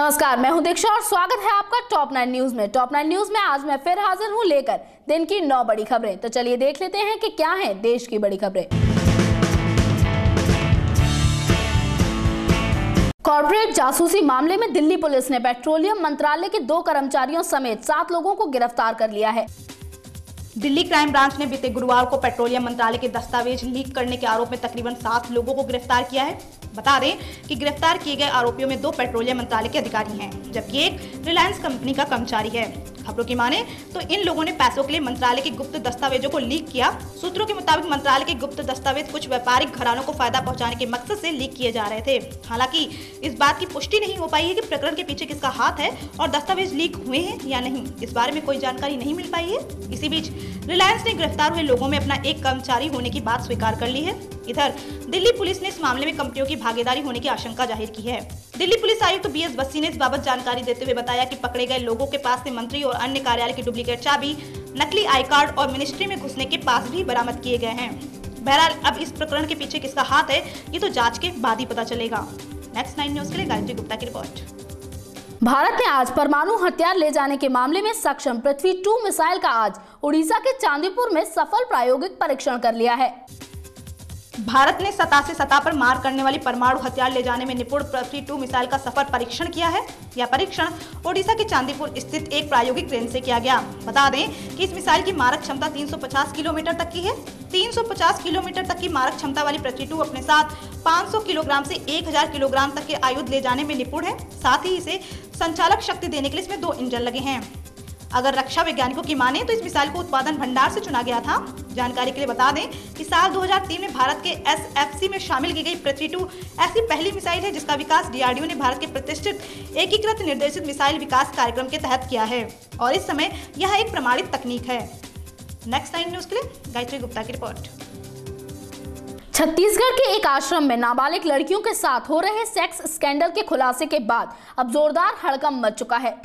नमस्कार, मैं हूं दीक्षा और स्वागत है आपका टॉप 9 न्यूज में। टॉप 9 न्यूज में आज मैं फिर हाजिर हूं लेकर दिन की 9 बड़ी खबरें। तो चलिए देख लेते हैं कि क्या हैं देश की बड़ी खबरें। कॉर्पोरेट जासूसी मामले में दिल्ली पुलिस ने पेट्रोलियम मंत्रालय के 2 कर्मचारियों समेत 7 लोगों को गिरफ्तार कर लिया है। दिल्ली क्राइम ब्रांच ने बीते गुरुवार को पेट्रोलियम मंत्रालय के दस्तावेज लीक करने के आरोप में तकरीबन 7 लोगों को गिरफ्तार किया है। बता दें कि गिरफ्तार किए गए आरोपियों में 2 पेट्रोलियम मंत्रालय के अधिकारी हैं, जबकि एक रिलायंस कंपनी का कर्मचारी है। खबरों की माने तो इन लोगों ने पैसों के लिए मंत्रालय के गुप्त दस्तावेजों को लीक किया। सूत्रों के मुताबिक मंत्रालय के गुप्त दस्तावेज कुछ व्यापारिक घरानों को फायदा पहुंचाने के मकसद से लीक किए जा रहे थे। हालांकि इस बात की पुष्टि नहीं हो पाई है कि प्रकरण के पीछे किसका हाथ है और दस्तावेज लीक हुए हैं या नहीं। इस बारे में कोई जानकारी नहीं मिल पाई है। इसी बीच रिलायंस ने गिरफ्तार हुए लोगों में अपना एक कर्मचारी होने की बात स्वीकार कर ली है। इधर दिल्ली पुलिस ने इस मामले में कंपनियों की भागीदारी होने की आशंका जाहिर की है। दिल्ली पुलिस आयुक्त BS बस्सी ने इस बाबत जानकारी देते हुए बताया कि पकड़े गए लोगों के पास से मंत्री और अन्य कार्यालय की डुप्लीकेट चाबी, नकली आई कार्ड और मिनिस्ट्री में घुसने के पास भी बरामद किए गए हैं। बहरहाल अब इस प्रकरण के पीछे किसका हाथ है ये तो जांच के बाद ही पता चलेगा। नेक्स्ट 9 न्यूज के लिए गायत्री गुप्ता की रिपोर्ट। भारत ने आज परमाणु हथियार ले जाने के मामले में सक्षम पृथ्वी 2 मिसाइल का आज उड़ीसा के चांदीपुर में सफल प्रायोगिक परीक्षण कर लिया है। भारत ने सतह से सतह पर मार करने वाली परमाणु हथियार ले जाने में निपुण पृथ्वी 2 मिसाइल का सफल परीक्षण किया है। यह परीक्षण ओडिशा के चांदीपुर स्थित एक प्रायोगिक रेंज से किया गया। बता दें कि इस मिसाइल की मारक क्षमता 350 किलोमीटर तक की है। 350 किलोमीटर तक की मारक क्षमता वाली पृथ्वी 2 अपने साथ 500 किलोग्राम से 1000 किलोग्राम तक के आयुध ले जाने में निपुण है। साथ ही इसे संचालक शक्ति देने के लिए इसमें 2 इंजन लगे हैं। अगर रक्षा वैज्ञानिकों की माने तो इस मिसाइल को उत्पादन भंडार से चुना गया था। जानकारी के लिए बता दें कि साल 2003 में भारत के SFC में शामिल की गई पृथ्वी 2 ऐसी पहली मिसाइल है जिसका विकास DRDO ने भारत के प्रतिष्ठित एकीकृत निर्देशित मिसाइल विकास कार्यक्रम के तहत किया है और इस समय यह एक प्रमाणित तकनीक है। नेक्स्ट 9 न्यूज के लिए गायत्री गुप्ता की रिपोर्ट। छत्तीसगढ़ के एक आश्रम में नाबालिग लड़कियों के साथ हो रहे सेक्स स्कैंडल के खुलासे के बाद अब जोरदार हड़कंप मच चुका है।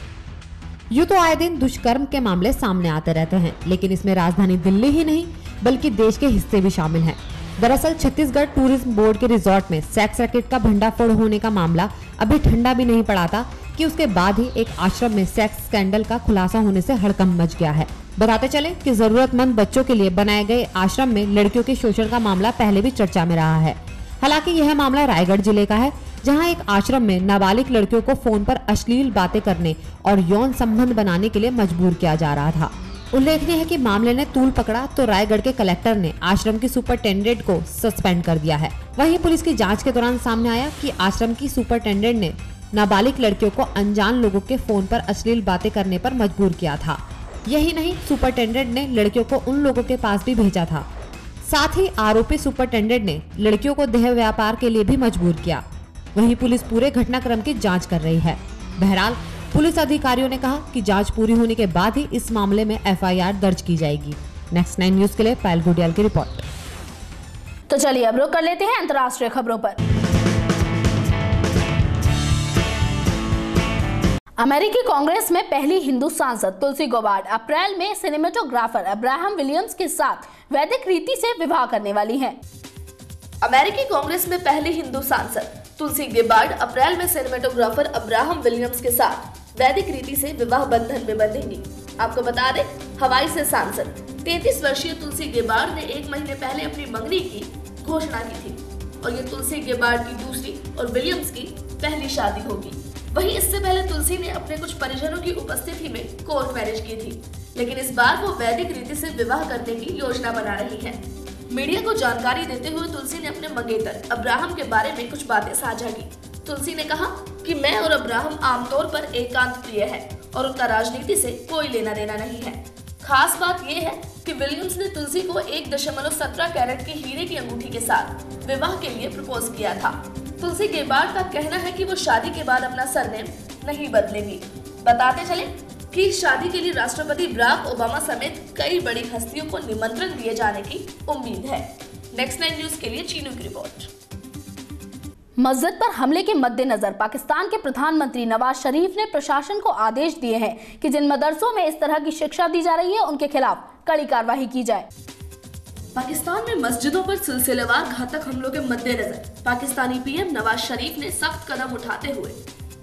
यूं तो आए दिन दुष्कर्म के मामले सामने आते रहते हैं, लेकिन इसमें राजधानी दिल्ली ही नहीं बल्कि देश के हिस्से भी शामिल हैं। दरअसल छत्तीसगढ़ टूरिज्म बोर्ड के रिजॉर्ट में सेक्स रैकेट का भंडाफोड़ होने का मामला अभी ठंडा भी नहीं पड़ा था कि उसके बाद ही एक आश्रम में सेक्स स्कैंडल का खुलासा होने से हड़कंप मच गया है। बताते चले कि जरूरतमंद बच्चों के लिए बनाए गए आश्रम में लड़कियों के शोषण का मामला पहले भी चर्चा में रहा है। हालांकि यह मामला रायगढ़ जिले का है, जहां एक आश्रम में नाबालिग लड़कियों को फोन पर अश्लील बातें करने और यौन संबंध बनाने के लिए मजबूर किया जा रहा था। उल्लेखनीय है कि मामले ने तूल पकड़ा तो रायगढ़ के कलेक्टर ने आश्रम की सुपरटेंडेंट को सस्पेंड कर दिया है। वहीं पुलिस की जांच के दौरान सामने आया कि आश्रम की सुपरटेंडेंट ने नाबालिग लड़कियों को अनजान लोगों के फोन पर अश्लील बातें करने पर मजबूर किया था। यही नहीं, सुपरटेंडेंट ने लड़कियों को उन लोगों के पास भी भेजा था। साथ ही आरोपी सुपरटेंडेंट ने लड़कियों को देह व्यापार के लिए भी मजबूर किया। वहीं पुलिस पूरे घटनाक्रम की जांच कर रही है। बहरहाल पुलिस अधिकारियों ने कहा कि जांच पूरी होने के बाद ही इस मामले में FIR दर्ज की जाएगी। नेक्स्ट 9 न्यूज के लिए पायल गुडियाल की रिपोर्ट। तो चलिए अब रुक कर लेते हैं अंतर्राष्ट्रीय खबरों पर। अमेरिकी कांग्रेस में पहली हिंदू सांसद तुलसी गबार्ड अप्रैल में सिनेमेटोग्राफर अब्राहम विलियम्स के साथ वैदिक रीति से विवाह करने वाली हैं। अमेरिकी कांग्रेस में पहली हिंदू सांसद तुलसी गबार्ड अप्रैल में सिनेमेटोग्राफर अब्राहम विलियम्स के साथ वैदिक रीति से विवाह बंधन में बंधेंगी। आपको बता दें, हवाई से सांसद 33 वर्षीय तुलसी गबार्ड ने 1 महीने पहले अपनी मंगनी की घोषणा की थी और ये तुलसी गबार्ड की दूसरी और विलियम्स की पहली शादी होगी। वहीं इससे पहले तुलसी ने अपने कुछ परिजनों की उपस्थिति में कोर्ट मैरिज की थी, लेकिन इस बार वो वैदिक रीति से विवाह करने की योजना बना रही है। मीडिया को जानकारी देते हुए तुलसी ने अपने मंगेतर अब्राहम के बारे में कुछ बातें साझा की। तुलसी ने कहा कि मैं और अब्राहम आमतौर पर एकांत प्रिय है और उनका राजनीति से कोई लेना देना नहीं है। खास बात यह है कि विलियम्स ने तुलसी को 1.17 कैरेट की हीरे की अंगूठी के साथ विवाह के लिए प्रपोज किया था। तुलसी गबार्ड का कहना है कि वो शादी के बाद अपना सरनेम नहीं बदलेंगी। बताते चले कि शादी के लिए राष्ट्रपति बराक ओबामा समेत कई बड़ी हस्तियों को निमंत्रण दिए जाने की उम्मीद है। नेक्स्ट 9 न्यूज के लिए चीनू की रिपोर्ट। मस्जिद पर हमले के मद्देनजर पाकिस्तान के प्रधानमंत्री नवाज शरीफ ने प्रशासन को आदेश दिए हैं कि जिन मदरसों में इस तरह की शिक्षा दी जा रही है उनके खिलाफ कड़ी कार्रवाई की जाए। पाकिस्तान में मस्जिदों पर सिलसिलेवार घातक हमलों के मद्देनजर पाकिस्तानी PM नवाज शरीफ ने सख्त कदम उठाते हुए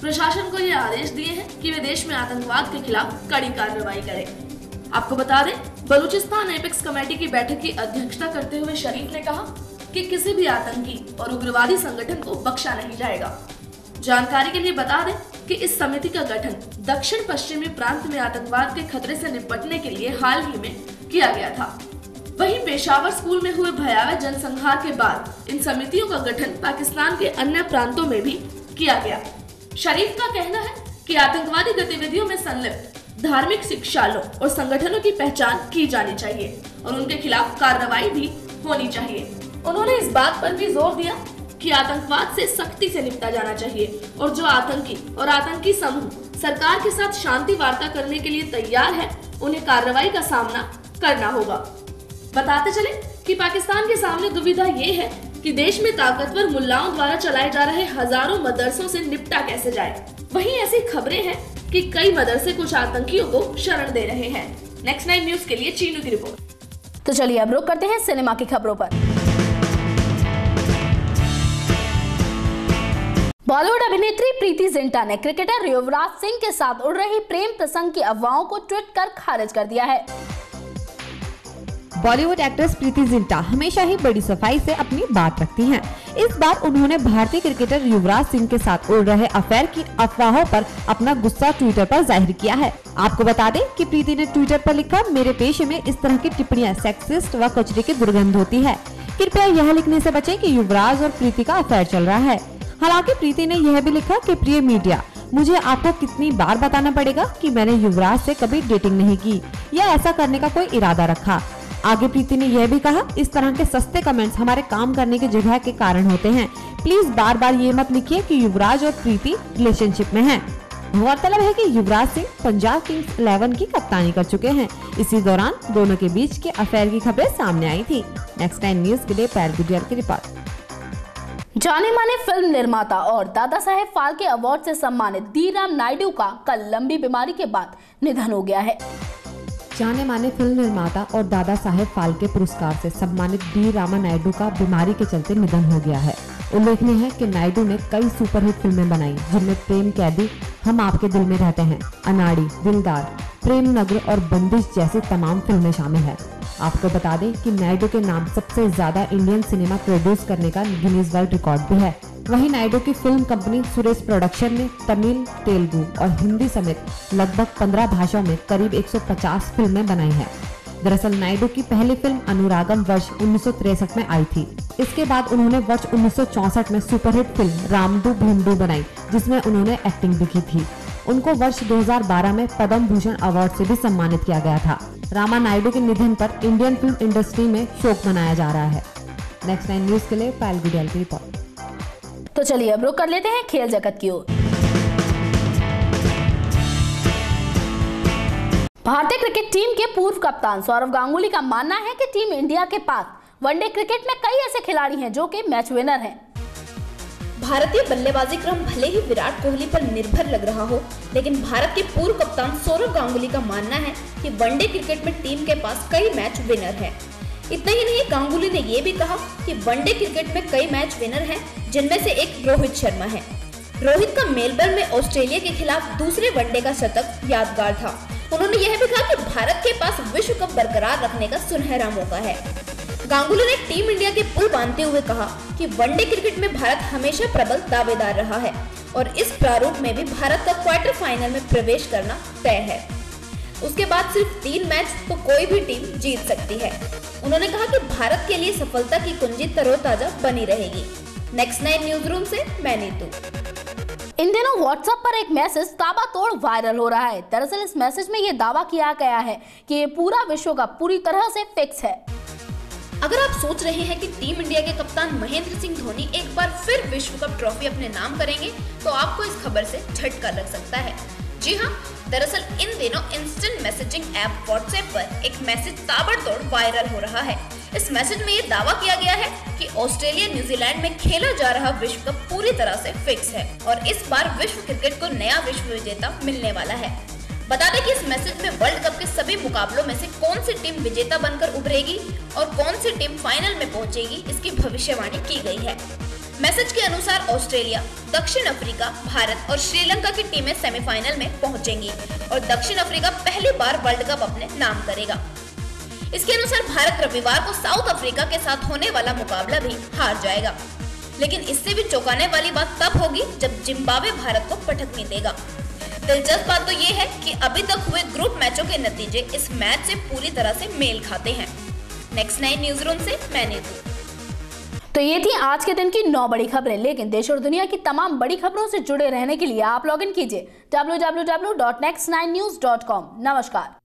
प्रशासन को ये आदेश दिए हैं कि वे देश में आतंकवाद के खिलाफ कड़ी कार्रवाई करें। आपको बता दें, बलूचिस्तान एपेक्स कमेटी की बैठक की अध्यक्षता करते हुए शरीफ ने कहा कि किसी भी आतंकी और उग्रवादी संगठन को बख्शा नहीं जाएगा। जानकारी के लिए बता दें कि इस समिति का गठन दक्षिण पश्चिमी प्रांत में आतंकवाद के खतरे से निपटने के लिए हाल ही में किया गया था। वहीं पेशावर स्कूल में हुए भयावह जनसंहार के बाद इन समितियों का गठन पाकिस्तान के अन्य प्रांतों में भी किया गया। शरीफ का कहना है कि आतंकवादी गतिविधियों में संलिप्त धार्मिक शिक्षालयों और संगठनों की पहचान की जानी चाहिए और उनके खिलाफ कार्रवाई भी होनी चाहिए। उन्होंने इस बात पर भी जोर दिया कि आतंकवाद से सख्ती से निपटा जाना चाहिए और जो आतंकी और आतंकी समूह सरकार के साथ शांति वार्ता करने के लिए तैयार है, उन्हें कार्रवाई का सामना करना होगा। बताते चले कि पाकिस्तान के सामने दुविधा ये है कि देश में ताकतवर मुल्लाओं द्वारा चलाए जा रहे हजारों मदरसों से निपटा कैसे जाए। वहीं ऐसी खबरें हैं कि कई मदरसे कुछ आतंकियों को शरण दे रहे हैं। नेक्स्ट 9 न्यूज के लिए चीनू की रिपोर्ट। तो चलिए अब रुक करते हैं सिनेमा की खबरों पर। बॉलीवुड अभिनेत्री प्रीति जिंटा ने क्रिकेटर युवराज सिंह के साथ उड़ रही प्रेम प्रसंग की अफवाहों को ट्वीट कर खारिज कर दिया है। बॉलीवुड एक्ट्रेस प्रीति जिंटा हमेशा ही बड़ी सफाई से अपनी बात रखती हैं। इस बार उन्होंने भारतीय क्रिकेटर युवराज सिंह के साथ उड़ रहे अफेयर की अफवाहों पर अपना गुस्सा ट्विटर पर जाहिर किया है। आपको बता दें कि प्रीति ने ट्विटर पर लिखा, मेरे पेशे में इस तरह की टिप्पणियां सेक्सिस्ट व कचरे की दुर्गंध होती है। कृपया यह लिखने से बचें कि युवराज और प्रीति का अफेयर चल रहा है। हालांकि प्रीति ने यह भी लिखा कि प्रिय मीडिया, मुझे आपको कितनी बार बताना पड़ेगा कि मैंने युवराज से कभी डेटिंग नहीं की या ऐसा करने का कोई इरादा रखा। आगे प्रीति ने यह भी कहा, इस तरह के सस्ते कमेंट्स हमारे काम करने की जगह के कारण होते हैं। प्लीज बार बार ये मत लिखिए कि युवराज और प्रीति रिलेशनशिप में हैं। गौरतलब है कि युवराज सिंह पंजाब किंग्स 11 की कप्तानी कर चुके हैं। इसी दौरान दोनों के बीच के अफेयर की खबरें सामने आई थी। नेक्स्ट 9 न्यूज के लिए पैर गुडियल की रिपोर्ट। जाने माने फिल्म निर्माता और दादा साहेब फाल्के अवार्ड से सम्मानित डी राम नायडू का कल लंबी बीमारी के बाद निधन हो गया है। जाने माने फिल्म निर्माता और दादा साहेब फाल्के पुरस्कार से सम्मानित डी रामा नायडू का बीमारी के चलते निधन हो गया है। उल्लेखनीय है कि नायडू ने कई सुपरहिट फिल्में बनाई, जिनमें प्रेम कैदी, हम आपके दिल में रहते हैं, अनाड़ी, दिलदार, प्रेम नगर और बंदिश जैसी तमाम फिल्में शामिल है। आपको बता दें कि नायडू के नाम सबसे ज्यादा इंडियन सिनेमा प्रोड्यूस करने का गिनीज वर्ल्ड रिकॉर्ड भी है। वहीं नायडू की फिल्म कंपनी सुरेश प्रोडक्शन ने तमिल, तेलुगु और हिंदी समेत लगभग 15 भाषाओं में करीब 150 फिल्में बनाई हैं। दरअसल नायडू की पहली फिल्म अनुरागम वर्ष 1963 में आई थी। इसके बाद उन्होंने वर्ष 1964 में सुपरहिट फिल्म रामडू भीमडू बनाई, जिसमें उन्होंने एक्टिंग भी की थी। उनको वर्ष 2012 में पद्म भूषण अवार्ड से भी सम्मानित किया गया था। रामा नायडू के निधन पर इंडियन फिल्म इंडस्ट्री में शोक मनाया जा रहा है। नेक्स्ट 9 न्यूज के लिए पायल गुडियाल की रिपोर्ट। तो चलिए अब रुक कर लेते हैं खेल जगत की ओर। भारतीय क्रिकेट टीम के पूर्व कप्तान सौरव गांगुली का मानना है कि टीम इंडिया के पास वनडे क्रिकेट में कई ऐसे खिलाड़ी हैं जो कि मैच विनर हैं। भारतीय बल्लेबाजी क्रम भले ही विराट कोहली पर निर्भर लग रहा हो, लेकिन भारत के पूर्व कप्तान सौरव गांगुली का मानना है कि वनडे क्रिकेट में टीम के पास कई मैच विनर हैं। इतना ही नहीं, गांगुली ने यह भी कहा कि वनडे क्रिकेट में कई मैच विनर हैं, जिनमें से एक रोहित शर्मा है। रोहित का मेलबर्न में ऑस्ट्रेलिया के खिलाफ दूसरे वनडे का शतक यादगार था। उन्होंने यह भी कहा कि भारत के पास विश्व कप बरकरार रखने का सुनहरा मौका है। गांगुली ने टीम इंडिया के पुल बांधते हुए कहा कि वनडे क्रिकेट में भारत हमेशा प्रबल दावेदार रहा है और इस प्रारूप में भी भारत का क्वार्टर फाइनल में प्रवेश करना तय है। उसके बाद सिर्फ 3 मैच तो कोई भी टीम जीत सकती है। उन्होंने कहा कि भारत के लिए सफलता की कुंजी तरोताजा बनी रहेगी। नेक्स्ट 9 न्यूज रूम से मैं नीतू। इन दिनों व्हाट्सएप पर एक मैसेज ताबड़तोड़ वायरल हो रहा है। दरअसल इस मैसेज में ये दावा किया गया है कि ये पूरा विश्व कप पूरी तरह से फिक्स है। अगर आप सोच रहे हैं कि टीम इंडिया के कप्तान महेंद्र सिंह धोनी एक बार फिर विश्व कप ट्रॉफी अपने नाम करेंगे, तो आपको इस खबर से झटका लग सकता है। जी हाँ, दरअसल इन दिनों इंस्टेंट मैसेजिंग ऐप व्हाट्सएप पर एक मैसेज ताबड़तोड़ वायरल हो रहा है। इस मैसेज में ये दावा किया गया है कि ऑस्ट्रेलिया न्यूजीलैंड में खेला जा रहा विश्व कप पूरी तरह से फिक्स है और इस बार विश्व क्रिकेट को नया विश्व विजेता मिलने वाला है। बता दें कि इस मैसेज में वर्ल्ड कप के सभी मुकाबलों में से कौन सी टीम विजेता बनकर उभरेगी और कौन सी टीम फाइनल में पहुंचेगी, इसकी भविष्यवाणी की गई है। मैसेज के अनुसार ऑस्ट्रेलिया, दक्षिण अफ्रीका, भारत और श्रीलंका की टीमें सेमीफाइनल में पहुंचेंगी और दक्षिण अफ्रीका पहली बार वर्ल्ड कप अपने नाम करेगा। इसके अनुसार भारत रविवार को साउथ अफ्रीका के साथ होने वाला मुकाबला भी हार जाएगा। लेकिन इससे भी चौंकाने वाली बात तब होगी जब जिम्बाब्वे भारत को पटकनी देगा। दिलचस्प बात तो ये है कि अभी तक हुए ग्रुप मैचों के नतीजे इस मैच से पूरी तरह से मेल खाते हैं। नेक्स्ट 9 न्यूज रूम से मैं नीतू। तो ये थी आज के दिन की 9 बड़ी खबरें, लेकिन देश और दुनिया की तमाम बड़ी खबरों से जुड़े रहने के लिए आप लॉगिन कीजिए www.next9news.com। नमस्कार।